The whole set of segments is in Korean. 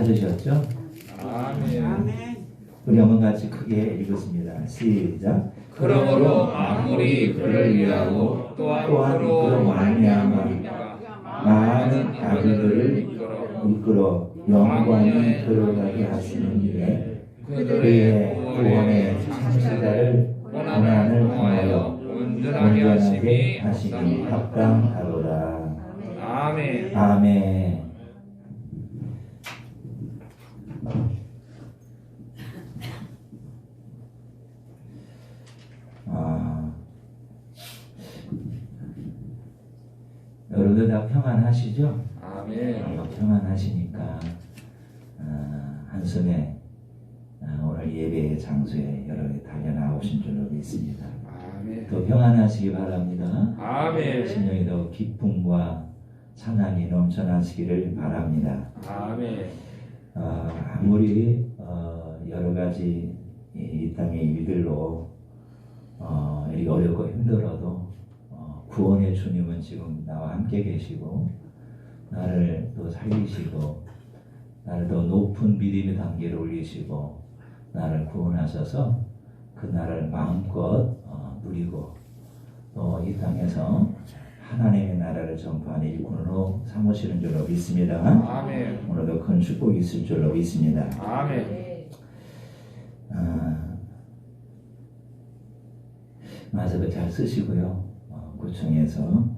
찾으셨죠? 아멘. 우리 한번 같이 크게 읽었습니다. 시작. 그러므로 만물이 그를 위하고 또한 그로 말미암아 많은 아들들을 이끌어 영광에 들어가게 하시는 일에 그의 구원의 창시자를 고난을 당하여 온전하게 하심이 하시니 합당하로다. 아멘. 아멘. 여러분들 다 평안하시죠? 아멘. 평안하시니까 한숨에 오늘 예배 장소에 여러분이 달려나오신 줄로 믿습니다. 아멘. 또 평안하시기 바랍니다. 아멘. 심령이 더 기쁨과 찬양이 넘쳐나시기를 바랍니다. 아멘. 아무리 여러 가지 이 땅의 일들로 이렇게 어렵고 힘들어도 구원의 주님은 지금 나와 함께 계시고 나를 또 살리시고 나를 더 높은 믿음의 단계로 올리시고 나를 구원하셔서 그 나를 마음껏 누리고 또 이 땅에서 하나님의 나라를 전파하는 일꾼으로 삼으시는 줄로 믿습니다. 아멘. 오늘도 큰 축복이 있을 줄로 믿습니다. 아멘. 마스크 잘 쓰시고요. 구청에서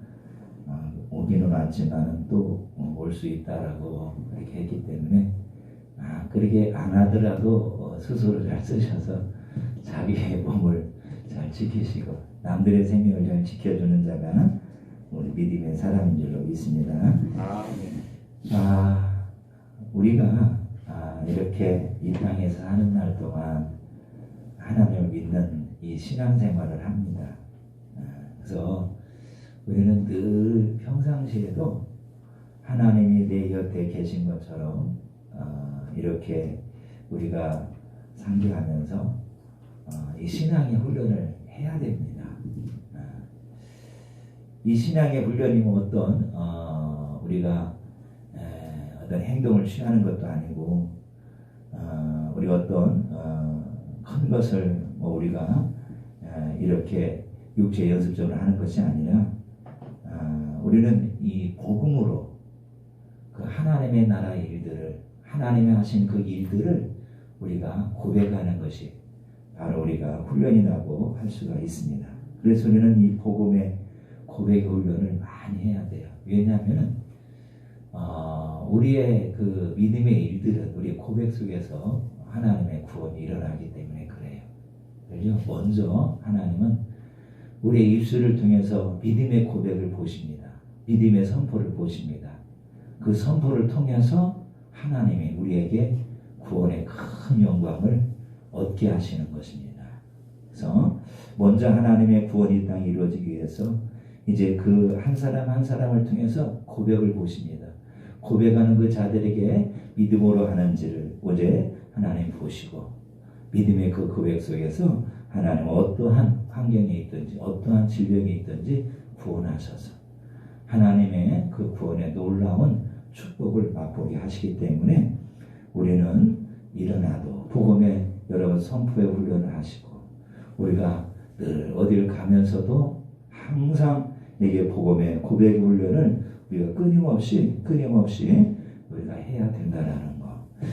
오기는 왔지만 또 올 수 있다라고 그렇게 했기 때문에 그렇게 안 하더라도 스스로 잘 쓰셔서 자기의 몸을 잘 지키시고 남들의 생명을 잘 지켜주는 자가 우리 믿음의 사람인 줄로 믿습니다. 아멘. 우리가 이렇게 이 땅에서 사는 날 동안 하나님을 믿는 이 신앙생활을 합니다. 그래서 우리는 늘 평상시에도 하나님이 내 곁에 계신 것처럼 이렇게 우리가 상기하면서 이 신앙의 훈련을 해야 됩니다. 이 신앙의 훈련이 어떤 우리가 어떤 행동을 취하는 것도 아니고 우리가 어떤 큰 것을 우리가 이렇게 육체 연습적으로 하는 것이 아니라 우리는 이 복음으로 그 하나님의 나라의 일들을 하나님이 하신 그 일들을 우리가 고백하는 것이 바로 우리가 훈련이라고 할 수가 있습니다. 그래서 우리는 이 복음의 고백 훈련을 많이 해야 돼요. 왜냐하면 우리의 그 믿음의 일들은 우리의 고백 속에서 하나님의 구원이 일어나기 때문에 그래요. 그죠? 먼저 하나님은 우리의 입술을 통해서 믿음의 고백을 보십니다. 믿음의 선포를 보십니다. 그 선포를 통해서 하나님이 우리에게 구원의 큰 영광을 얻게 하시는 것입니다. 그래서 먼저 하나님의 구원이 이 땅에 이루어지기 위해서 이제 그 한 사람 한 사람을 통해서 고백을 보십니다. 고백하는 그 자들에게 믿음으로 하는지를 어제 하나님 보시고 믿음의 그 고백 속에서 하나님 어떠한 환경에 있든지 어떠한 질병이 있든지 구원하셔서 하나님의 그 구원의 놀라운 축복을 맛보게 하시기 때문에 우리는 일어나도 복음의 여러분 선포의 훈련을 하시고 우리가 늘 어디를 가면서도 항상 이게 복음의 고백 훈련을 우리가 끊임없이 우리가 해야 된다라는 거.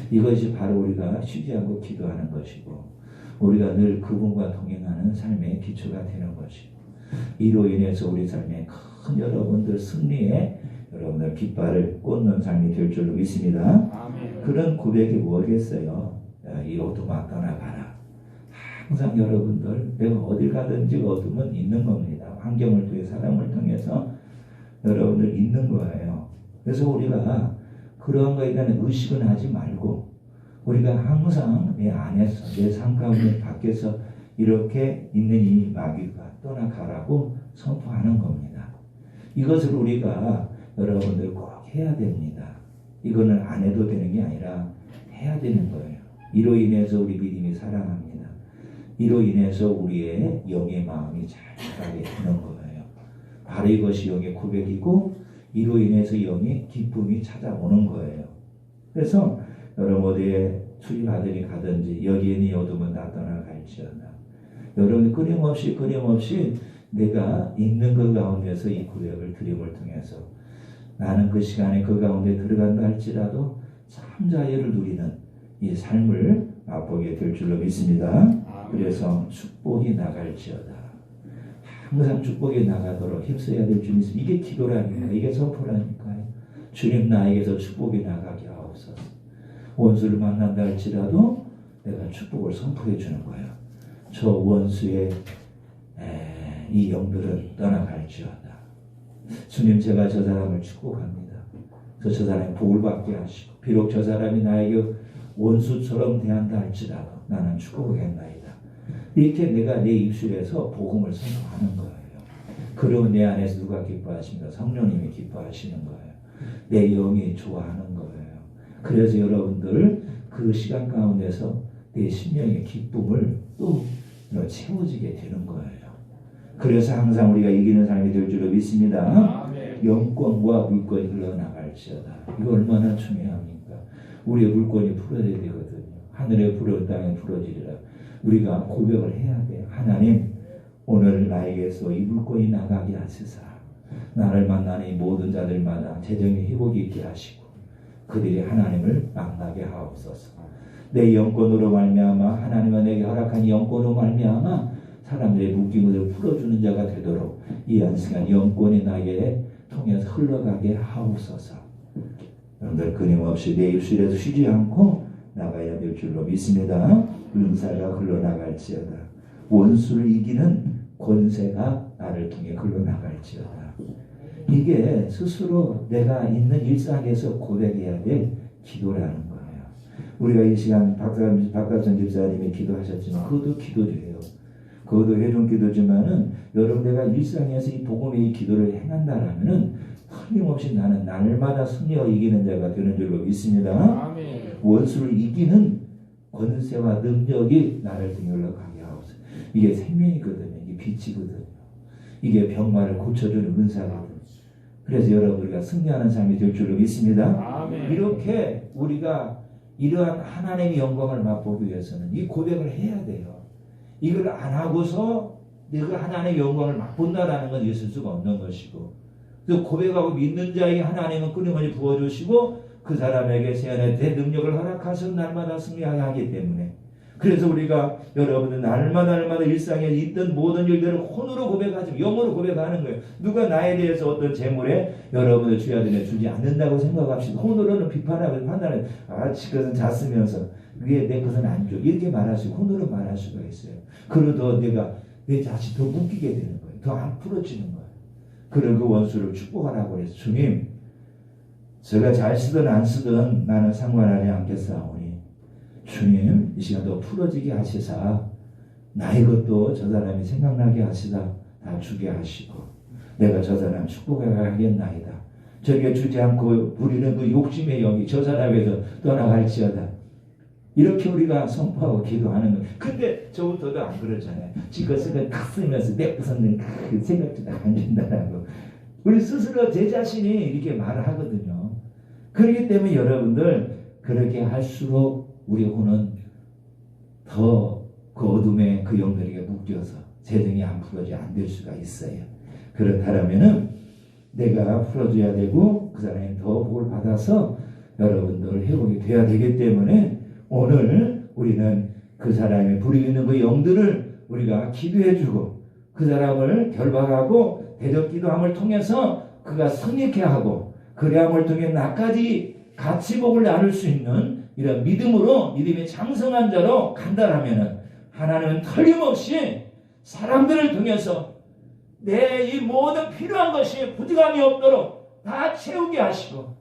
이것이 바로 우리가 쉬지 않고 기도하는 것이고 우리가 늘 그분과 동행하는 삶의 기초가 되는 것이고 이로 인해서 우리 삶에 큰 여러분들 승리에 여러분들 깃발을 꽂는 삶이 될 줄로 믿습니다. 아멘. 그런 고백이 뭐겠어요? 이 어둠아 떠나가라. 항상 여러분들 내가 어딜 가든지 어둠은 있는 겁니다. 환경을 통해 사람을 통해서 여러분들 있는 거예요. 그래서 우리가 그런 거에 대한 의식은 하지 말고 우리가 항상 내 안에서 내 삶 가운데 밖에서 이렇게 있는 이 마귀가 떠나가라고 선포하는 겁니다. 이것을 우리가 여러분들 꼭 해야 됩니다. 이거는 안 해도 되는 게 아니라 해야 되는 거예요. 이로 인해서 우리 믿음이 살아납니다. 이로 인해서 우리의 영의 마음이 잘 자라게 되는 거예요. 바로 이것이 영의 고백이고 이로 인해서 영의 기쁨이 찾아오는 거예요. 그래서 여러분 어디에 출입하더니 가든지 여기에 네 어둠은 다 떠나갈지어다. 여러분 끊임없이 내가 있는 그 가운데서 이 고백을 드림을 통해서 나는 그 시간에 그 가운데 들어간다 할지라도 참 자유를 누리는 이 삶을 맛보게 될 줄로 믿습니다. 그래서 축복이 나갈지어다. 항상 축복이 나가도록 힘써야 될 줄 믿습니다. 이게 기도라니까, 이게 선포라니까요. 주님 나에게서 축복이 나가게 하옵소서. 원수를 만난다 할지라도 내가 축복을 선포해 주는 거예요. 저 원수의 이 영들은 떠나갈지어다. 주님 제가 저 사람을 축복합니다. 저 사람이 복을 받게 하시고 비록 저 사람이 나에게 원수처럼 대한다 할지라도 나는 축복하겠나이다. 이렇게 내가 내 입술에서 복음을 선포하는 거예요. 그러면 내 안에서 누가 기뻐하십니까? 성령님이 기뻐하시는 거예요. 내 영이 좋아하는 거예요. 그래서 여러분들 그 시간 가운데서 내 심령의 기쁨을 또 채워지게 되는 거예요. 그래서 항상 우리가 이기는 삶이 될 줄로 믿습니다. 영권과 물권이 흘러나갈지어다. 이거 얼마나 중요합니까? 우리의 물권이 풀어져야 되거든요. 하늘에 불어 땅에 풀어지리라. 우리가 고백을 해야 돼요. 하나님 오늘 나에게서 이 물권이 나가게 하시사 나를 만나는 이 모든 자들마다 재정의 회복이 있게 하시고 그들이 하나님을 만나게 하옵소서. 내 영권으로 말미암아 하나님은 내게 허락한 영권으로 말미암아 사람들의 묶임을 풀어주는 자가 되도록 이 안시간 영권이 나에게 통해서 흘러가게 하옵소서. 여러분들 끊임없이 내 입술에서 쉬지 않고 나가야 될 줄로 믿습니다. 은사가 흘러나갈지어다. 원수를 이기는 권세가 나를 통해 흘러나갈지어다. 이게 스스로 내가 있는 일상에서 고백해야 될 기도라는 거예요. 우리가 이 시간 박가선 집사님이 기도하셨지만 그것도 기도예요. 그것도 회중 기도지만은 여러분 내가 일상에서 이 복음의 이 기도를 행한다라면은 틀림없이 나는 날마다 승리와 이기는 자가 되는 줄로 믿습니다. 아멘. 원수를 이기는 권세와 능력이 나를 통해 흘러가게 하옵소서. 이게 생명이거든요. 이게 빛이거든요. 이게 병마를 고쳐주는 은사거든요. 그래서 여러분 우리가 승리하는 삶이 될 줄로 믿습니다. 아멘. 이렇게 우리가 이러한 하나님의 영광을 맛보기 위해서는 이 고백을 해야 돼요. 이걸 안 하고서 내가 하나님의 영광을 맛본다라는 건 있을 수가 없는 것이고 또 고백하고 믿는 자에게 하나님은 끊임없이 부어주시고 그 사람에게 세안의 대능력을 허락하셔서 날마다 승리하게 하기 때문에 그래서 우리가 여러분들 날마다 일상에 있던 모든 일들을 혼으로 고백하지 영으로 고백하는 거예요. 누가 나에 대해서 어떤 재물에 여러분들 주야들에 주지 않는다고 생각합시다. 혼으로는 비판하고 판단을 그것은 잤으면서 위에 내 것은 안 줘. 이렇게 말할 수 있고 혼으로 말할 수가 있어요. 그러더 내가 내 자식 더 묶이게 되는 거예요. 더 안 풀어지는 거예요. 그리고 그 원수를 축복하라고 해서 주님 제가 잘 쓰든 안 쓰든 나는 상관하지 않겠사오니 주님 이 시간 더 풀어지게 하시사 나의 것도 저 사람이 생각나게 하시다 다 주게 하시고 내가 저 사람 축복하겠나이다. 저게 주지 않고 부리는 그 욕심의 영이 저 사람에서 떠나갈지어다. 이렇게 우리가 선포하고 기도하는 거예요. 근데 저부터도 안 그러잖아요. 지것을 탁 쓰면서 내 것은 그 생각도 다 안 준다라고. 우리 스스로 제 자신이 이렇게 말을 하거든요. 그렇기 때문에 여러분들 그렇게 할수록 우리 혼은 더 그 어둠의 그 영들에게 묶여서 재정이 안 풀어져 안 될 수가 있어요. 그렇다면은 내가 풀어줘야 되고 그 사람이 더 복을 받아서 여러분들 회복이 돼야 되기 때문에 오늘 우리는 그 사람이 부리는 그 영들을 우리가 기도해주고 그 사람을 결박하고 대적기도함을 통해서 그가 승리케 하고 그리함을 통해 나까지 같이 복을 나눌 수 있는 이런 믿음으로 믿음의 장성한 자로 간다라면은 하나님은 틀림없이 사람들을 통해서 내 이 모든 필요한 것이 부족함이 없도록 다 채우게 하시고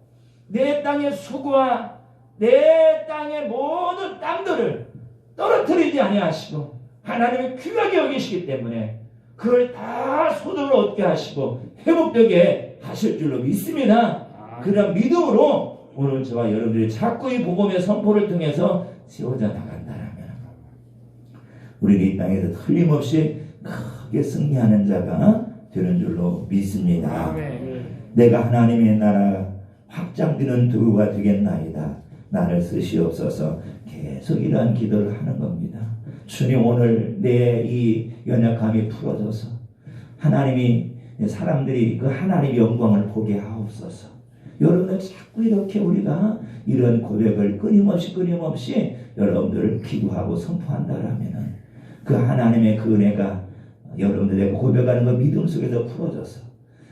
내 땅의 수고와 내 땅의 모든 땅들을 떨어뜨리지 아니하시고 하나님의 귀하게 여기시기 때문에 그걸 다 소득을 얻게 하시고 회복되게 하실 줄로 믿습니다. 그런 믿음으로 오늘 저와 여러분들이 자꾸 이 복음의 선포를 통해서 세워져 나간다면 우리는 이 땅에서 틀림없이 크게 승리하는 자가 되는 줄로 믿습니다. 아멘. 내가 하나님의 나라 확장되는 도구가 되겠나이다. 나를 쓰시옵소서. 계속 이러한 기도를 하는 겁니다. 주님, 오늘 내 이 연약함이 풀어져서 하나님이 사람들이 그 하나님의 영광을 보게 하옵소서. 여러분들 자꾸 이렇게 우리가 이런 고백을 끊임없이 여러분들 기도하고 선포한다라면은 그 하나님의 그 은혜가 여러분들의 고백하는 그 믿음 속에서 풀어져서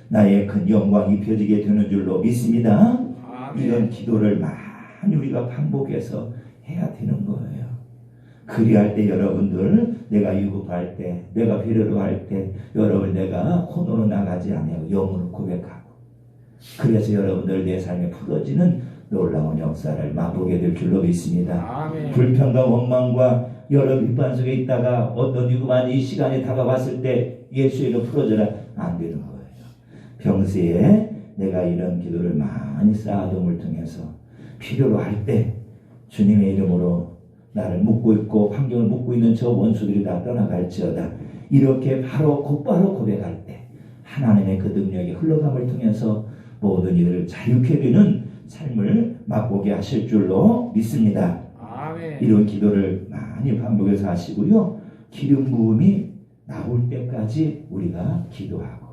나의 큰 영광이 입혀지게 되는 줄로 믿습니다. 아멘. 이런 기도를 많이 우리가 반복해서 해야 되는 거예요. 그리할 때 여러분들, 내가 유급할 때, 내가 필요로 할 때, 여러분 내가 코너로 나가지 않아요. 영으로 고백하고. 그래서 여러분들 내 삶에 풀어지는 놀라운 역사를 맛보게 될 줄로 믿습니다. 아멘. 불평과 원망과 여러 비판 속에 있다가 어떤 유급한 이 시간이 다가왔을 때 예수의 이름 풀어져라 안 되는 거예요. 평소에 내가 이런 기도를 많이 쌓아둠을 통해서 필요로 할 때 주님의 이름으로 나를 묶고 있고 환경을 묶고 있는 저 원수들이 다 떠나갈지어다. 이렇게 바로 곧바로 고백할 때 하나님의 그 능력이 흘러감을 통해서 모든 이들을 자유케 되는 삶을 맛보게 하실 줄로 믿습니다. 아멘. 이런 기도를 많이 반복해서 하시고요. 기름 부음이 나올 때까지 우리가 기도하고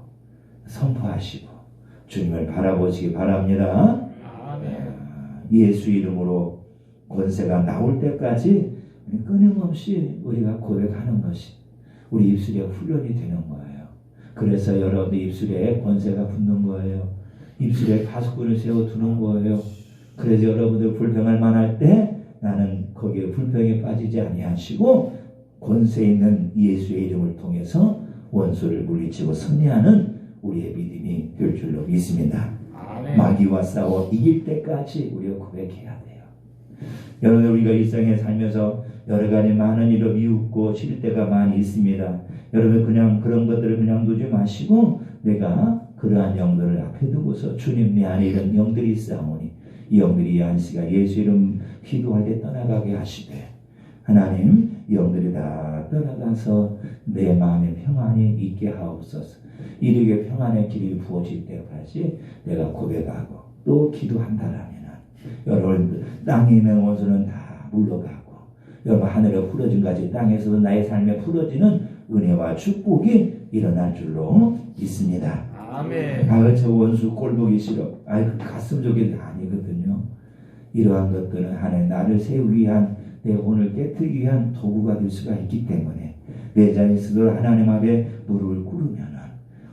선포하시고 주님을 바라보시기 바랍니다. 아멘. 예수 이름으로 권세가 나올 때까지 끊임없이 우리가 고백하는 것이 우리 입술에 훈련이 되는 거예요. 그래서 여러분들 입술에 권세가 붙는 거예요. 입술에 파수꾼을 세워두는 거예요. 그래서 여러분들 불평할 만할 때 나는 거기에 불평에 빠지지 아니하시고 권세 있는 예수의 이름을 통해서 원수를 물리치고 승리하는 우리의 믿음이 될 줄로 믿습니다. 아멘. 마귀와 싸워 이길 때까지 우리가 고백해야 돼요. 여러분, 우리가 일상에 살면서 여러 가지 많은 일로 미웃고 쉴 때가 많이 있습니다. 여러분, 그냥 그런 것들을 그냥 두지 마시고 내가 그러한 영들을 앞에 두고서 주님, 내 안에 이런 영들이 있사오니 이 영들이 이 안시가 예수 이름 기도할 때 떠나가게 하시되 하나님, 이 영들이 다 떠나가서 내 마음에 평안이 있게 하옵소서. 이르게 평안의 길이 부어질 때까지 내가 고백하고 또 기도한다라면 여러분, 땅에 있는 원수는 다 물러가고 여러분, 하늘에 풀어진 같이 땅에서도 나의 삶에 풀어지는 은혜와 축복이 일어날 줄로 믿습니다. 아멘. 저 원수 꼴 보기 싫어. 그 가슴 속에 아니거든요. 이러한 것들은 하나님 나를 세우기 위한, 내 혼을 깨뜨리기 위한 도구가 될 수가 있기 때문에 내 자신스스로 하나님 앞에 무릎을 꿇으면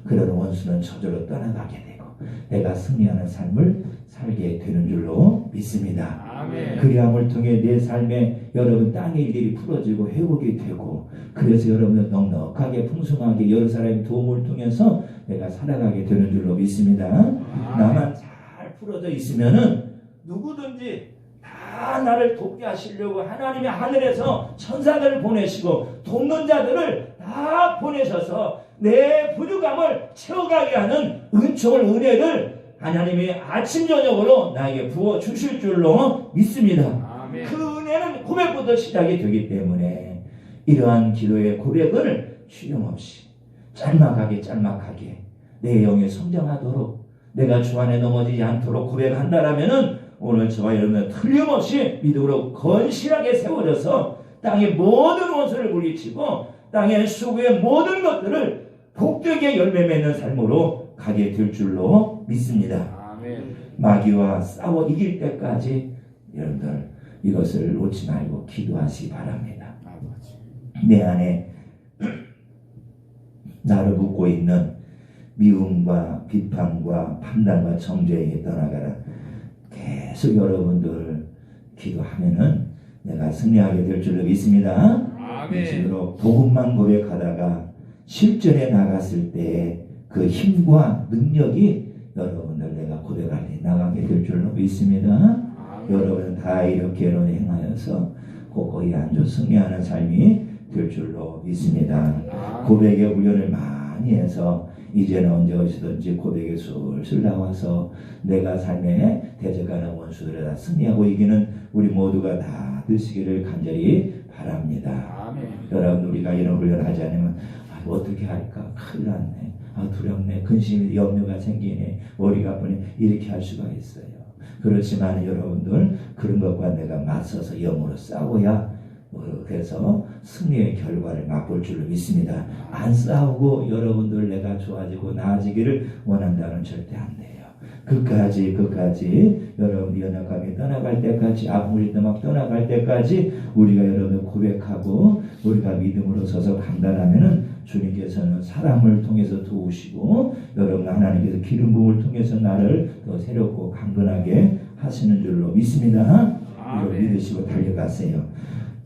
그런 원수는 저절로 떠나가게 되고 내가 승리하는 삶을 살게 되는 줄로 믿습니다. 아멘. 그리함을 통해 내 삶에 여러분 땅의 일들이 풀어지고 회복이 되고 그래서 여러분은 넉넉하게 풍성하게 여러 사람의 도움을 통해서 내가 살아가게 되는 줄로 믿습니다. 나만 잘 풀어져 있으면은 누구든지 다 나를 돕게 하시려고 하나님이 하늘에서 천사들을 보내시고 돕는 자들을 다 보내셔서 내 부족함을 채워가게 하는 은총을, 은혜를 하나님이 아침 저녁으로 나에게 부어 주실 줄로 믿습니다. 아멘. 그 은혜는 고백부터 시작이 되기 때문에 이러한 기도의 고백을 쉬림없이 짤막하게 내 영이 성장하도록 내가 주 안에 넘어지지 않도록 고백한다라면은 오늘 저와 여러분은 틀림없이 믿음으로 건실하게 세워져서 땅의 모든 원수를 물리치고 땅의 수고의 모든 것들을 복되게 열매 맺는 삶으로 가게 될 줄로 믿습니다. 아멘. 마귀와 싸워 이길 때까지 여러분들 이것을 놓지 말고 기도하시기 바랍니다. 내 안에 나를 묶고 있는 미움과 비판과 판단과 정죄에 떠나가라. 계속 여러분들 기도하면은 내가 승리하게 될 줄로 믿습니다. 아멘. 이식으로 복음만 고백하다가 실전에 나갔을 때 그 힘과 능력이 여러분들 내가 고백할 때 나가게 될 줄로 믿습니다. 아멘. 여러분은 다 이렇게 행하여서 고고히 앉아 승리하는 삶이 될 줄로 믿습니다. 고백의 훈련을 많이 해서 이제는 언제 어디서든지 고백에 술술 나와서 내가 삶에 대적하는 원수들을 다 승리하고 이기는 우리 모두가 다 되시기를 간절히 바랍니다. 아멘. 여러분, 우리가 이런 훈련을 하지 않으면 어떻게 할까? 큰일 났네. 두렵네. 근심이 염려가 생기네. 머리가 아프네. 이렇게 할 수가 있어요. 그렇지만 여러분들 그런 것과 내가 맞서서 영으로 싸워야 그래서 승리의 결과를 맛볼 줄로 믿습니다. 안 싸우고 여러분들 내가 좋아지고 나아지기를 원한다면 절대 안 돼요. 끝까지 여러분 연약감이 떠나갈 때까지 아픔이 막 떠나갈 때까지 우리가 여러분 고백하고 우리가 믿음으로 서서 감당하면은 주님께서는 사람을 통해서 도우시고 여러분 하나님께서 기름 부음을 통해서 나를 더 새롭고 강건하게 하시는 줄로 믿습니다. 이걸 믿으시고 달려가세요.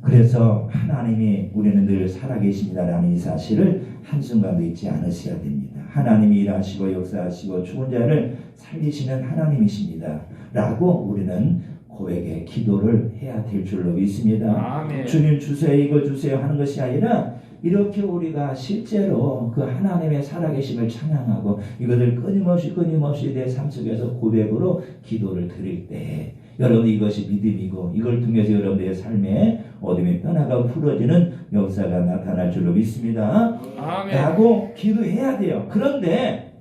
그래서 하나님이 우리는 늘 살아계십니다라는 이 사실을 한순간도 잊지 않으셔야 됩니다. 하나님이 일하시고 역사하시고 죽은 자를 살리시는 하나님이십니다 라고 우리는 고백의 기도를 해야 될 줄로 믿습니다. 아멘. 주님 주세요 이거 주세요 하는 것이 아니라 이렇게 우리가 실제로 그 하나님의 살아계심을 찬양하고 이것을 끊임없이 내 삶 속에서 고백으로 기도를 드릴 때 여러분 이것이 믿음이고 이걸 통해서 여러분의 삶에 어둠이 떠나가고 풀어지는 역사가 나타날 줄로 믿습니다. 아멘. 라고 기도해야 돼요. 그런데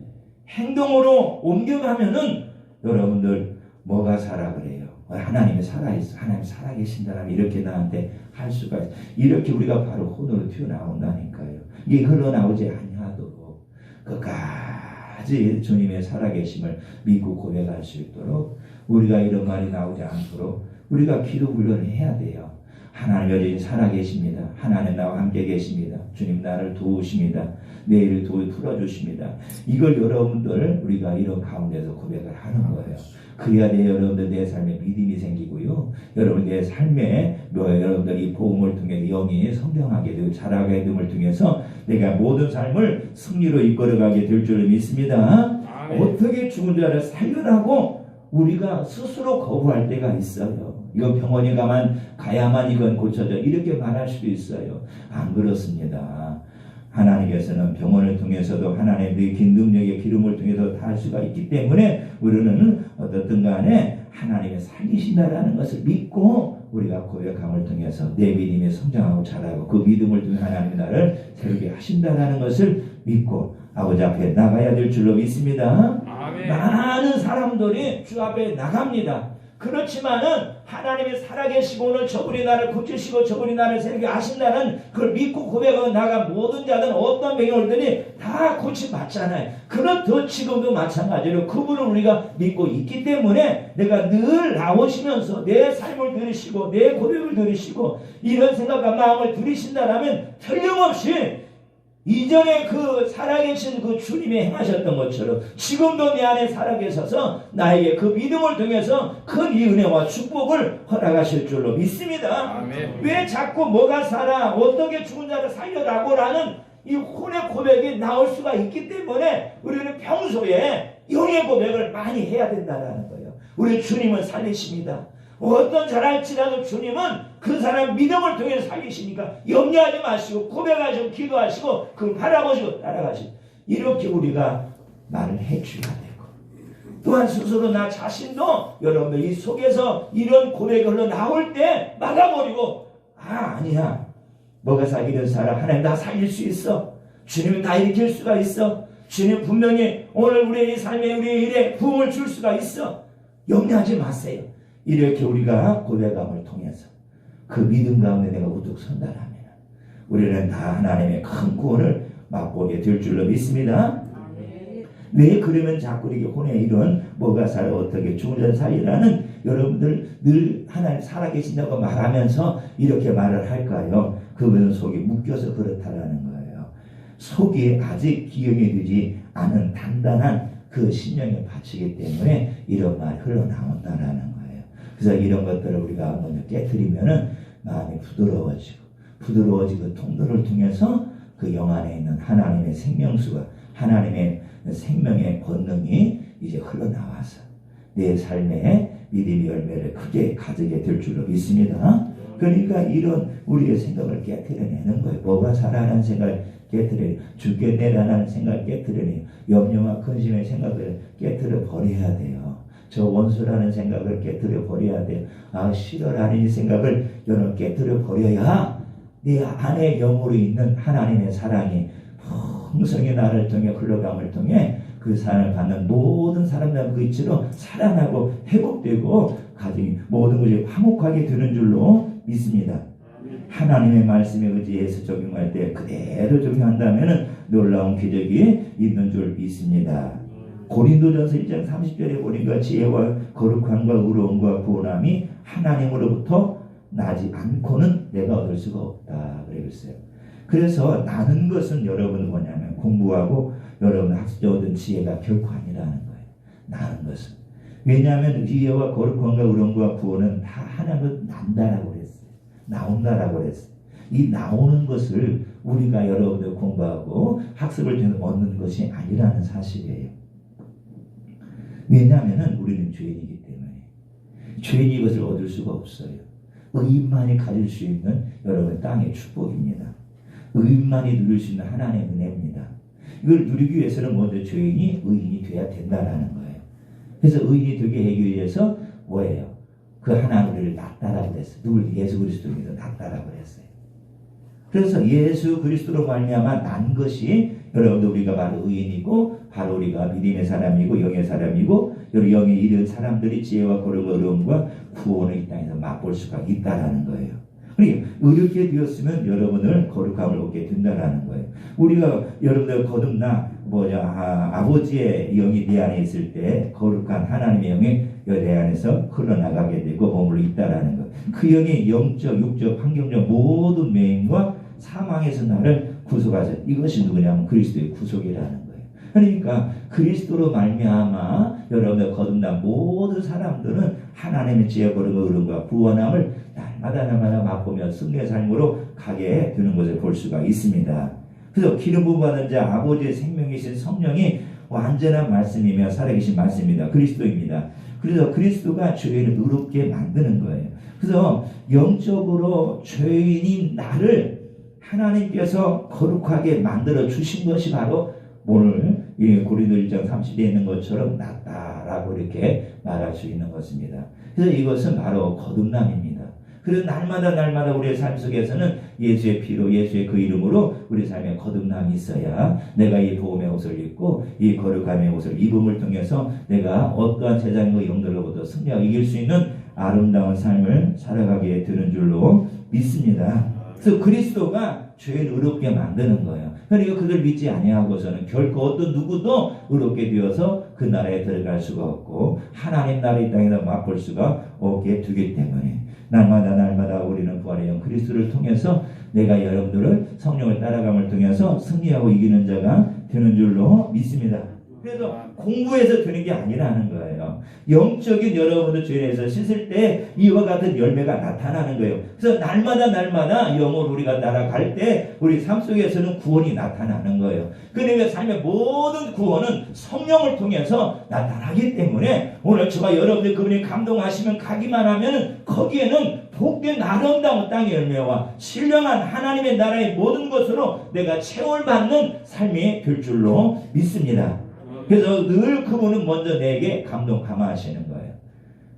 행동으로 옮겨가면은 여러분들 뭐가 살아 그래요? 하나님이 살아있어. 하나님 살아계신다면 이렇게 나한테 할 수가 있어. 이렇게 우리가 바로 혼으로 튀어나온다니까요. 이게 흘러나오지 아니하도록 끝까지 주님의 살아계심을 믿고 고백할 수 있도록 우리가 이런 말이 나오지 않도록 우리가 기도 훈련을 해야 돼요. 하나님 여전히 살아계십니다. 하나님 나와 함께 계십니다. 주님 나를 도우십니다. 내 일을 풀어주십니다. 이걸 여러분들 우리가 이런 가운데서 고백을 하는 거예요. 그래야 내 여러분들 내 삶에 믿음이 생기고요. 여러분 내 삶에 여러분들이 복음을 통해 영이 성장하게 되고 자라게 됨을 통해서 내가 모든 삶을 승리로 이끌어가게 될 줄 믿습니다. 아멘. 어떻게 죽은 자를 살려라고 우리가 스스로 거부할 때가 있어요. 이건 병원에 가야만 이건 고쳐져 이렇게 말할 수도 있어요. 안 그렇습니다. 하나님께서는 병원을 통해서도 하나님의 긴 능력의 기름을 통해서 다 할 수가 있기 때문에 우리는 어떻든 간에 하나님의 살리신다라는 것을 믿고 우리가 고백함을 통해서 내 믿음이 성장하고 자라고 그 믿음을 통해 하나님이 나를 새롭게 하신다라는 것을 믿고 아버지 앞에 나가야 될 줄로 믿습니다. 아멘. 많은 사람들이 주 앞에 나갑니다. 그렇지만은 하나님이 살아계시고 오늘 저분이 나를 고치시고 저분이 나를 새롭게 하신다는 그걸 믿고 고백하고 나간 모든 자들은 어떤 병이 오더니 다 고침받잖아요. 그렇듯 지금도 마찬가지로 그분을 우리가 믿고 있기 때문에 내가 늘 나오시면서 내 삶을 들으시고 내 고백을 들으시고 이런 생각과 마음을 들으신다라면 틀림없이 이전에 그 살아계신 그 주님이 행하셨던 것처럼 지금도 내 안에 살아계셔서 나에게 그 믿음을 통해서 큰 이 은혜와 축복을 허락하실 줄로 믿습니다. 아멘. 왜 자꾸 뭐가 살아 어떻게 죽은 자를 살려라고 라는 이 혼의 고백이 나올 수가 있기 때문에 우리는 평소에 영의 고백을 많이 해야 된다는 거예요. 우리 주님은 살리십니다. 어떤 잘할지라도 주님은 그 사람 믿음을 통해 살리시니까 염려하지 마시고 고백하시고 기도하시고 그걸 바라보시고 따라가시고 이렇게 우리가 말을 해줘야 되고 또한 스스로 나 자신도 여러분들 이 속에서 이런 고백이 흘러나올 때 막아버리고 아니야 뭐가 살기를 살아 하나님 나 살릴 수 있어 주님이 나 일으킬 수가 있어 주님 분명히 오늘 우리의 삶에 우리의 일에 부흥을 줄 수가 있어 염려하지 마세요. 이렇게 우리가 고백함을 통해서 그 믿음 가운데 내가 우뚝 선다라면 우리는 다 하나님의 큰 구원을 맛보게 될 줄로 믿습니다. 왜 그러면 자꾸 이렇게 혼에 이런 뭐가 살아 어떻게 죽은 자를 살리라는 여러분들 늘 하나님 살아계신다고 말하면서 이렇게 말을 할까요? 그분은 속이 묶여서 그렇다라는 거예요. 속이 아직 기억이 되지 않은 단단한 그 신령에 바치기 때문에 이런 말이 흘러나온다라는 거예요. 그래서 이런 것들을 우리가 먼저 깨트리면은 마음이 부드러워지고 통로를 통해서 그 영 안에 있는 하나님의 생명수가 하나님의 생명의 권능이 이제 흘러나와서 내 삶에 믿음의 열매를 크게 가지게 될 줄로 믿습니다. 그러니까 이런 우리의 생각을 깨트려내는 거예요. 뭐가 살아라는 생각을 깨트려내요. 죽겠네라는 생각을 깨트려내요. 염려와 근심의 생각을 깨트려 버려야 돼요. 저 원수라는 생각을 깨트려 버려야 돼요. 싫어라는 이 생각을 여러분 깨트려 버려야 내 안에 영으로 있는 하나님의 사랑이 풍성히 나를 통해 흘러감을 통해 그 사랑을 받는 모든 사람들 그 이치로 살아나고 회복되고 가정이 모든 것이 화목하게 되는 줄로 믿습니다. 하나님의 말씀에 의지해서 적용할 때 그대로 적용한다면 놀라운 기적이 있는 줄 믿습니다. 고린도전서 1장 30절에 보니까 지혜와 거룩함과 의로움과 구원함이 하나님으로부터 나지 않고는 내가 얻을 수가 없다 그랬어요. 그래서 나는 것은 여러분은 뭐냐면 공부하고 여러분 학습자 얻은 지혜가 결코 아니라는 거예요. 나는 것은. 왜냐하면 지혜와 거룩함과 의로움과 구원은 다 하나님으로 난다라고 그랬어요. 나온다라고 그랬어요. 이 나오는 것을 우리가 여러분들 공부하고 학습을 통해 얻는 것이 아니라는 사실이에요. 왜냐하면 우리는 죄인이기 때문에 죄인이 이것을 얻을 수가 없어요. 의인만이 가질 수 있는 여러분 땅의 축복입니다. 의인만이 누릴 수 있는 하나님의 은혜입니다. 이걸 누리기 위해서는 먼저 죄인이 의인이 돼야 된다라는 거예요. 그래서 의인이 되게 하기 위해서 뭐예요? 그 하나님을 낳다라고 그랬어요. 누굴? 예수 그리스도를 믿어 낳다라고 그랬어요. 그래서 예수 그리스도로 말미암아 난 것이 여러분들 우리가 바로 의인이고 바로 우리가 믿음의 사람이고 영의 사람이고 여러 영에 이른 사람들이 지혜와 어려움과 구원을 이 땅에서 맛볼 수가 있다라는 거예요. 그러니까 의롭게 되었으면 여러분을 거룩함을 얻게 된다라는 거예요. 우리가 여러분들 거듭나 아버지의 영이 내 안에 있을 때 거룩한 하나님의 영이 내 안에서 흘러나가게 되고 머물러 있다라는 것. 그 영이 영적, 육적, 환경적 모든 매임과 사망에서 나를 구속하셔. 이것이 누구냐면 그리스도의 구속이라는 거예요. 그러니까 그리스도로 말미암아 여러분들 거듭난 모든 사람들은 하나님의 지혜, 거룩과 의로움과 구원함을 날마다 맛보며 승리의 삶으로 가게 되는 것을 볼 수가 있습니다. 그래서 기름 부음 받은 자 아버지의 생명이신 성령이 완전한 말씀이며 살아계신 말씀입니다. 그리스도입니다. 그래서 그리스도가 죄인을 의롭게 만드는 거예요. 그래서 영적으로 죄인인 나를 하나님께서 거룩하게 만들어 주신 것이 바로 오늘 고린도 1장 30에 있는 것처럼 낫다라고 이렇게 말할 수 있는 것입니다. 그래서 이것은 바로 거듭남입니다. 그래서 날마다 우리의 삶 속에서는 예수의 피로 예수의 그 이름으로 우리 삶에 거듭남이 있어야 내가 이 복음의 옷을 입고 이 거룩함의 옷을 입음을 통해서 내가 어떠한 세상의 영들로부터 승리하고 이길 수 있는 아름다운 삶을 살아가게 되는 줄로 믿습니다. 그래서 그리스도가 죄를 의롭게 만드는 거예요. 그러니까 그들 믿지 아니하고서는 결코 어떤 누구도 의롭게 되어서 그 나라에 들어갈 수가 없고 하나님 나라 이 땅에서 맛볼 수가 없게 되기 때문에 날마다 우리는 부활의 영 그리스도를 통해서 내가 여러분들을 성령을 따라감을 통해서 승리하고 이기는 자가 되는 줄로 믿습니다. 그래서 공부해서 되는 게 아니라는 거예요. 영적인 여러분들 죄에서 씻을 때 이와 같은 열매가 나타나는 거예요. 그래서 날마다 영으로 우리가 따라갈 때 우리 삶 속에서는 구원이 나타나는 거예요. 그러니까 삶의 모든 구원은 성령을 통해서 나타나기 때문에 오늘 저와 여러분들 그분이 감동하시면 가기만 하면 거기에는 복된 아름다운 땅의 열매와 신령한 하나님의 나라의 모든 것으로 내가 체험받는 삶이 될 줄로 믿습니다. 그래서 늘 그분은 먼저 내게 감동하시는 거예요.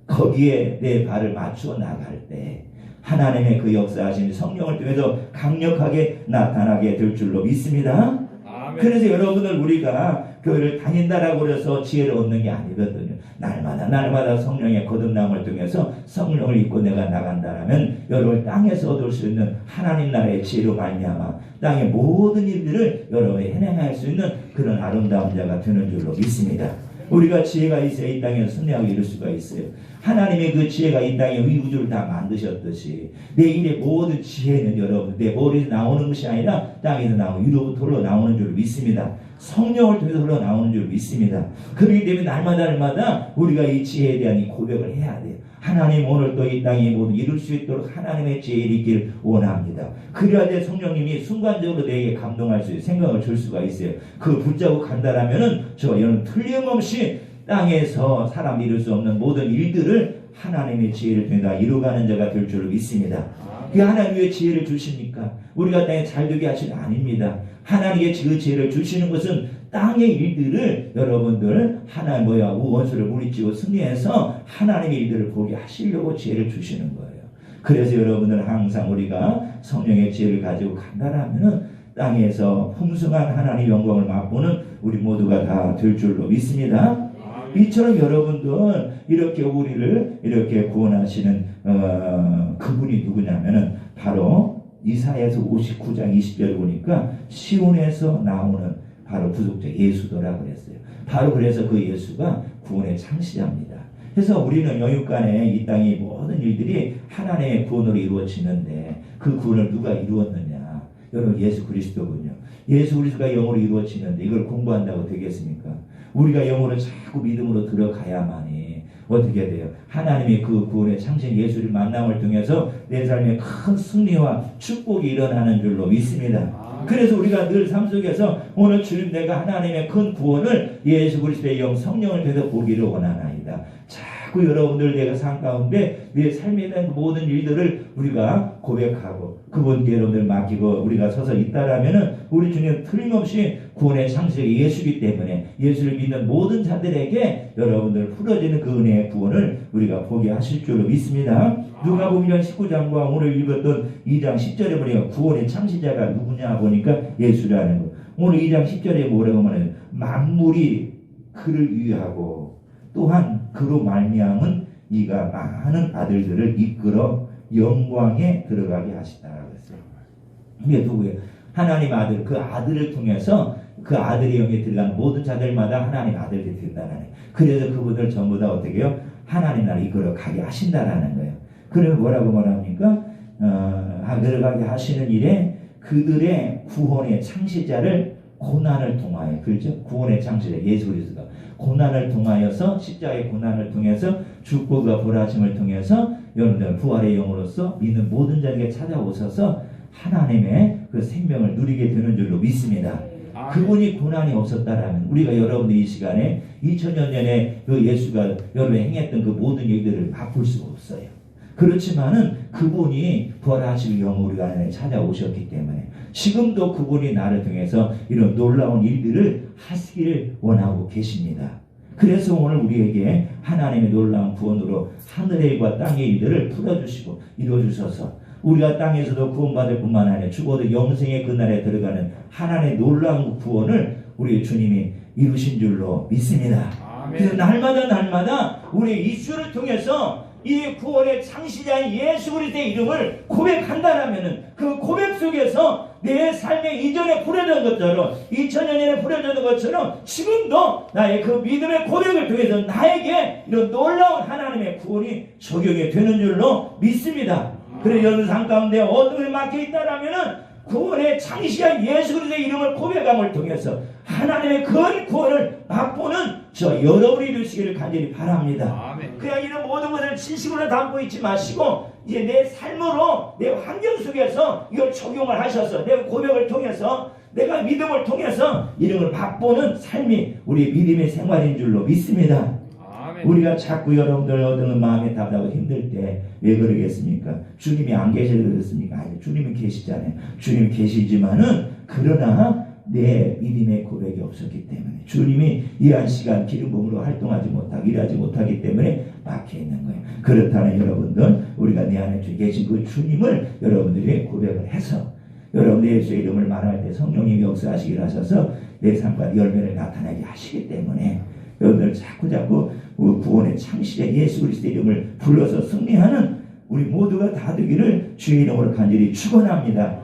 거기에 내 발을 맞추어 나갈 때 하나님의 그 역사하신 성령을 통해서 강력하게 나타나게 될 줄로 믿습니다. 아멘. 그래서 여러분들 우리가 교회를 다닌다라고 해서 지혜를 얻는 게 아니거든요. 날마다 성령의 거듭남을 통해서 성령을 입고 내가 나간다면 여러분 땅에서 얻을 수 있는 하나님 나라의 지혜로 말미암아 땅의 모든 일들을 여러분이 해내할 수 있는 그런 아름다운 자가 되는 줄로 믿습니다. 우리가 지혜가 있어야 이 땅에서 승리하고 이룰 수가 있어요. 하나님의 그 지혜가 이 땅에 이 우주를 다 만드셨듯이 내 일의 모든 지혜는 여러분 내 머리에서 나오는 것이 아니라 땅에서 나오고 위로부터 흘러나오는 줄 믿습니다. 성령을 통해서 흘러나오는 줄 믿습니다. 그렇기 때문에 날마다 우리가 이 지혜에 대한 이 고백을 해야 돼요. 하나님 오늘 또 이 땅에 모두 이룰 수 있도록 하나님의 지혜를 있길 원합니다. 그래야 돼 성령님이 순간적으로 내게 감동할 수 있어요. 생각을 줄 수가 있어요. 그 붙잡고 간다라면은 저는 틀림없이 땅에서 사람 이룰 수 없는 모든 일들을 하나님의 지혜를 통해 다 이루어가는 자가 될 줄로 믿습니다. 그 하나님 왜 지혜를 주십니까? 우리가 땅에 잘되게 하시는 아닙니다. 하나님의 그 지혜를 주시는 것은 땅의 일들을 여러분들 하나님 원수를 물리치고 승리해서 하나님의 일들을 보게 하시려고 지혜를 주시는 거예요. 그래서 여러분들 항상 우리가 성령의 지혜를 가지고 간다라면은 땅에서 풍성한 하나님의 영광을 맛보는 우리 모두가 다 될 줄로 믿습니다. 이처럼 여러분들 이렇게 우리를 이렇게 구원하시는 그분이 누구냐면은 바로 이사야서 59장 20절 보니까 시온에서 나오는 바로 구속자 예수더라 그랬어요. 바로 그래서 그 예수가 구원의 창시자입니다. 그래서 우리는 영육간에 이 땅의 모든 일들이 하나님의 구원으로 이루어지는데 그 구원을 누가 이루었느냐? 여러분 예수 그리스도군요. 예수 그리스도가 영으로 이루어지는데 이걸 공부한다고 되겠습니까? 우리가 영으로 자꾸 믿음으로 들어가야만이 어떻게 돼요? 하나님의 그 구원의 창신 예수를 만남을 통해서 내 삶에 큰 승리와 축복이 일어나는 줄로 믿습니다. 그래서 우리가 늘 삶 속에서 오늘 주님 내가 하나님의 큰 구원을 예수 그리스도의 영 성령을 통해서 보기를 원하나이다. 자꾸 여러분들 내가 삶 가운데 내 삶에 대한 모든 일들을 우리가 고백하고 그분께 여러분들 맡기고 우리가 서서 있다라면은 우리 주님 틀림없이 구원의 창시자가 예수이기 때문에 예수를 믿는 모든 자들에게 여러분들 풀어지는 그 은혜의 구원을 우리가 보게 하실 줄로 믿습니다. 누가복음 19장과 오늘 읽었던 2장 10절에 보니까 구원의 창시자가 누구냐 보니까 예수라는 거. 오늘 2장 10절에 뭐라고 말해요? 만물이 그를 위하고 또한 그로 말미암은 이가 많은 아들들을 이끌어 영광에 들어가게 하시다라고 했어요. 이게 누구예요? 하나님 아들, 그 아들을 통해서 그 아들의 영에 들어간 모든 자들마다 하나님 아들이 된다는 거예요. 그래서 그분들 전부 다 어떻게 해요? 하나님 나라 이끌어 가게 하신다라는 거예요. 그러면 뭐라고 말합니까? 들어가게 하시는 일에 그들의 구원의 창시자를 고난을 통하여, 그렇죠? 구원의 창시자 예수 그리스도가 고난을 통하여서 십자가의 고난을 통해서 죽고가 부활하심을 통해서 여러분들 부활의 영으로서 믿는 모든 자에게 찾아오셔서 하나님의 그 생명을 누리게 되는 줄로 믿습니다. 그분이 고난이 없었다라면 우리가 여러분들 이 시간에 2000년 전에 그 예수가 여러분이 행했던 그 모든 일들을 바꿀 수가 없어요. 그렇지만은 그분이 부활하시고 영으로 우리 안에 찾아오셨기 때문에 지금도 그분이 나를 통해서 이런 놀라운 일들을 하시기를 원하고 계십니다. 그래서 오늘 우리에게 하나님의 놀라운 구원으로 하늘의 일과 땅의 일들을 풀어주시고 이루어주셔서 우리가 땅에서도 구원받을 뿐만 아니라 죽어도 영생의 그날에 들어가는 하나님의 놀라운 구원을 우리 주님이 이루신 줄로 믿습니다. 그래서 날마다 우리 이슈를 통해서 이 구원의 창시자인 예수 그리스도의 이름을 고백한다라면은 그 고백 속에서 내 삶에 이전에 부려졌던 것처럼 2000년 전에 부려졌던 것처럼 지금도 나의 그 믿음의 고백을 통해서 나에게 이런 놀라운 하나님의 구원이 적용이 되는 줄로 믿습니다. 그래서 여러분 삶 가운데 어떤 일이 막혀 있다라면은 구원의 창시자인 예수 그리스도의 이름을 고백함을 통해서 하나님의 그 구원을 맛보는 저 여러분이 되시기를 간절히 바랍니다. 그냥 이런 모든 것을 진심으로 담고 있지 마시고 이제 내 삶으로 내 환경 속에서 이걸 적용을 하셔서 내 고백을 통해서 내가 믿음을 통해서 이런 걸 맛보는 삶이 우리 믿음의 생활인 줄로 믿습니다. 우리가 자꾸 여러분들 얻는 마음에 답답하고 힘들 때 왜 그러겠습니까? 주님이 안 계셔서 그렇습니까? 아니, 주님이 계시잖아요. 주님이 계시지만은 그러나 내 믿음의 고백이 없었기 때문에 주님이 이한 시간 기름 부음으로 활동하지 못하고 일하지 못하기 때문에 막혀 있는 거예요. 그렇다면 여러분들 우리가 내 안에 계신 그 주님을 여러분들이 고백을 해서 여러분들 예수의 이름을 말할 때 성령님이 역사하시기를 하셔서 내 삶과 열매를 나타나게 하시기 때문에 여러분들 자꾸 구원의 창시자 예수 그리스도의 이름을 불러서 승리하는 우리 모두가 다 되기를 주의 이름으로 간절히 축원합니다.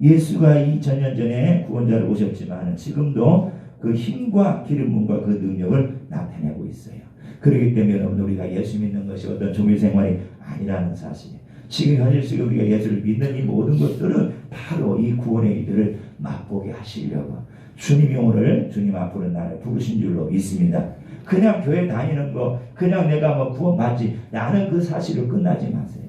예수가 2000년 전에 구원자로 오셨지만 지금도 그 힘과 기름 부음과 그 능력을 나타내고 있어요. 그렇기 때문에 여러분 우리가 예수 믿는 것이 어떤 종교 생활이 아니라는 사실이에요. 지금 현실 속에 우리가 예수를 믿는 이 모든 것들은 바로 이 구원의 일들을 맛보게 하시려고 주님이 오늘 주님 앞으로 나를 부르신 줄로 믿습니다. 그냥 교회 다니는 거 그냥 내가 뭐 구원받지 나는 그 사실로 끝나지 마세요.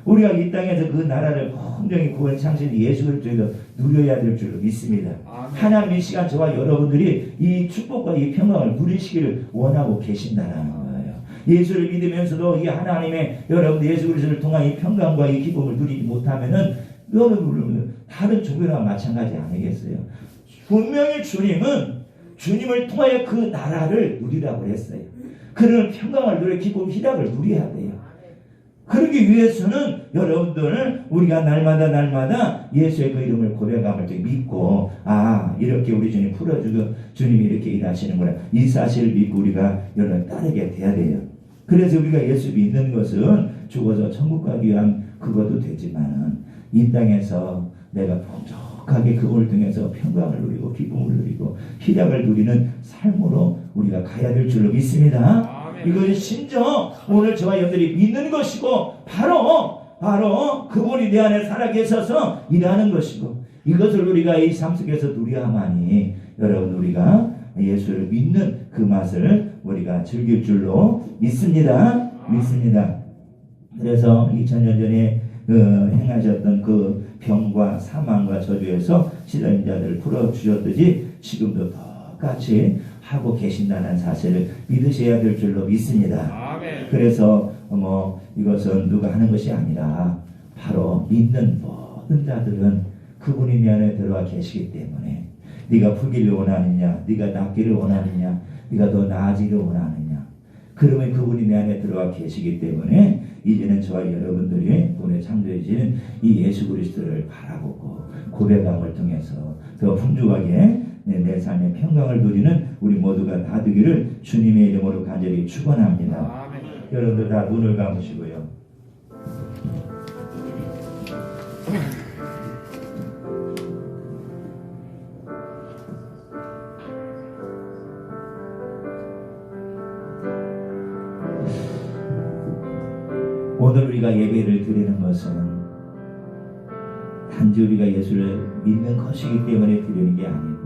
우리가 이 땅에서 그 나라를 온전히 구원 창신 예수 그리스도에서 누려야 될 줄로 믿습니다. 하나님 이 시간 저와 여러분들이 이 축복과 이 평강을 누리시기를 원하고 계신다는 거예요. 예수를 믿으면서도 이 하나님의 여러분 예수 그리스도를 통한 이 평강과 이 기쁨을 누리지 못하면은 여러분 다른 종교와 마찬가지 아니겠어요? 분명히 주님을 통하여 그 나라를 누리라고 했어요. 그런 평강을 누려 기쁨 희락을 누려야 돼요. 그러기 위해서는 여러분들 우리가 날마다 예수의 그 이름을 고백함을 믿고 이렇게 우리 주님 풀어주고 주님이 이렇게 일하시는구나 이 사실을 믿고 우리가 여러분 따르게 돼야 돼요. 그래서 우리가 예수 믿는 것은 죽어서 천국 가기 위한 그것도 되지만 이 땅에서 내가 풍족하게 그걸 통해서 평강을 누리고 기쁨을 누리고 희락을 누리는 삶으로 우리가 가야 될 줄로 믿습니다. 이것이 심정 오늘 저와 여러분들이 믿는 것이고 바로 그분이 내 안에 살아계셔서 일하는 것이고 이것을 우리가 이 삶 속에서 누려야만이 여러분 우리가 예수를 믿는 그 맛을 우리가 즐길 줄로 믿습니다. 그래서 2000년 전에 행하셨던 그 병과 사망과 저주에서 시달린 자들을 풀어주셨듯이 지금도 똑같이 하고 계신다는 사실을 믿으셔야 될 줄로 믿습니다. 그래서 이것은 누가 하는 것이 아니라 바로 믿는 모든 자들은 그분이 내 안에 들어와 계시기 때문에 네가 풀기를 원하느냐, 네가 낫기를 원하느냐, 네가 더 나아지기를 원하느냐, 그러면 그분이 내 안에 들어와 계시기 때문에 이제는 저와 여러분들이 오늘 창조해지는 이 예수 그리스도를 바라보고 고백함을 통해서 더 풍족하게 내 삶의 평강을 누리는 우리 모두가 다 되기를 주님의 이름으로 간절히 축원합니다. 여러분들 다 눈을 감으시고요. 오늘 우리가 예배를 드리는 것은 단지 우리가 예수를 믿는 것이기 때문에 드리는 게 아니고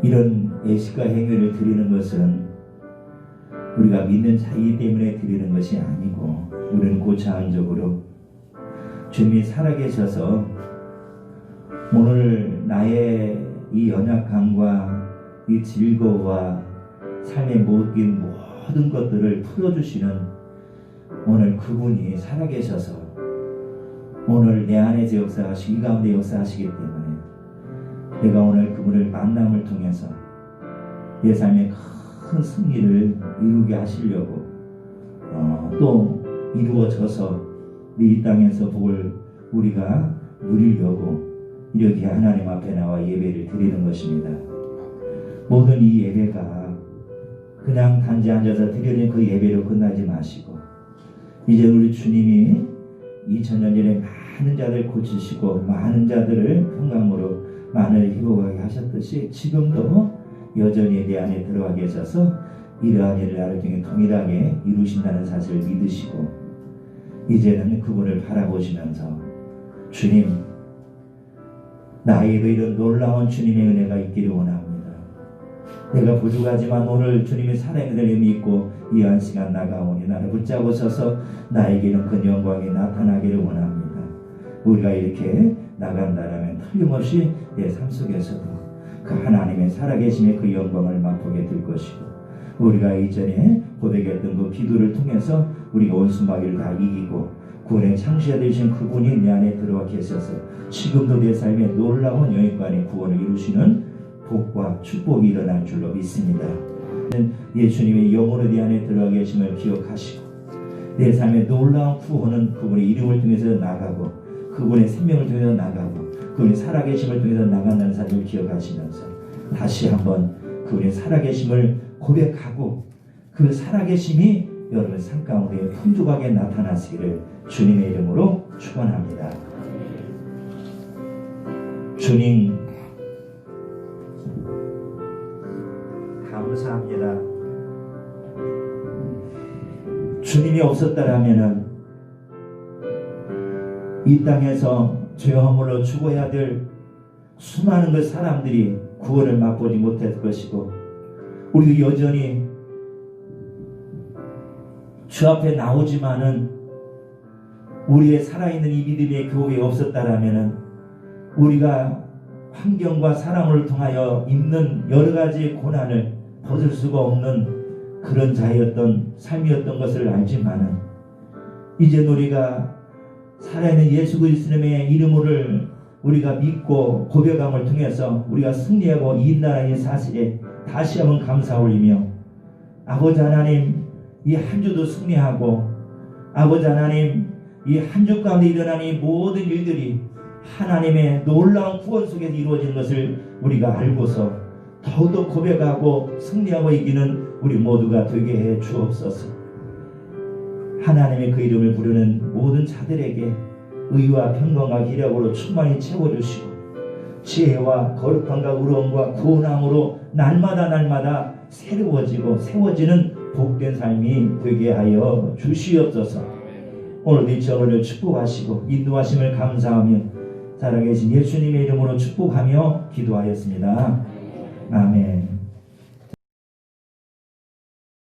이런 예식과 행위를 드리는 것은 우리가 믿는 자이기 때문에 드리는 것이 아니고 우리는 고차원적으로 주님이 살아계셔서 오늘 나의 이 연약함과 이 즐거움과 삶의 모든 것들을 풀어주시는 오늘 그분이 살아계셔서 오늘 내 안에서 역사하시고 이 가운데 역사하시기 때문에 내가 오늘 그분을 만남을 통해서 내 삶의 큰 승리를 이루게 하시려고 또 이루어져서 이 땅에서 복을 우리가 누리려고 이렇게 하나님 앞에 나와 예배를 드리는 것입니다. 모든 이 예배가 그냥 단지 앉아서 드리는 그 예배로 끝나지 마시고 이제 우리 주님이 2000년 전에 많은 자들 고치시고 많은 자들을 평강으로 만을 회복하게 하셨듯이 지금도 여전히 내 안에 들어와 계셔서 이러한 일을 나를 통해 동일하게 이루신다는 사실을 믿으시고 이제는 그분을 바라보시면서 주님 나에게도 이런 놀라운 주님의 은혜가 있기를 원합니다. 내가 부족하지만 오늘 주님이 살아있는 믿고 이 한 시간 나가오니 나를 붙잡으셔서 나에게는 그 영광이 나타나기를 원합니다. 우리가 이렇게 나간다라면 틀림없이 내 삶 속에서도 그 하나님의 살아계심의 그 영광을 맛보게 될 것이고 우리가 이전에 고백했던 그 기도를 통해서 우리가 원수마귀를 다 이기고 구원의 창시자 되신 그분이 내 안에 들어와 계셔서 지금도 내 삶에 놀라운 영광의 구원을 이루시는 복과 축복이 일어날 줄로 믿습니다. 예수님의 영으로 내 안에 들어가 계심을 기억하시고 내 삶의 놀라운 구원은 그분의 이름을 통해서 나가고 그분의 생명을 통해서 나가고 그분의 살아계심을 통해서 나간다는 사실을 기억하시면서 다시 한번 그분의 살아계심을 고백하고 그 살아계심이 여러분 삶 가운데 풍족하게 나타나시기를 주님의 이름으로 축원합니다. 주님 감사합니다. 주님이 없었다라면은 이 땅에서 죄화물로 죽어야 될 수많은 그 사람들이 구원을 맛보지 못했을 것이고 우리도 여전히 주 앞에 나오지만은 우리의 살아있는 이 믿음의 교회가 없었다라면은 우리가 환경과 사람을 통하여 있는 여러 가지 고난을 벗을 수가 없는 그런 자였던 삶이었던 것을 알지만은 이제 우리가 살아있는 예수 그리스도의 이름을 우리가 믿고 고백함을 통해서 우리가 승리하고 이긴다는 이 사실에 다시 한번 감사 올리며 아버지 하나님 이 한 주도 승리하고 아버지 하나님, 이 한 주 가운데 일어난 이 모든 일들이 하나님의 놀라운 구원 속에서 이루어진 것을 우리가 알고서 더욱더 고백하고 승리하고 이기는 우리 모두가 되게 해 주옵소서. 하나님의 그 이름을 부르는 모든 자들에게 의와 평강과 기력으로 충만히 채워주시고 지혜와 거룩함과 의로움과 구원함으로 날마다 새로워지고 세워지는 복된 삶이 되게 하여 주시옵소서. 오늘도 이 저를 축복하시고 인도하심을 감사하며 살아계신 예수님의 이름으로 축복하며 기도하였습니다. 아멘.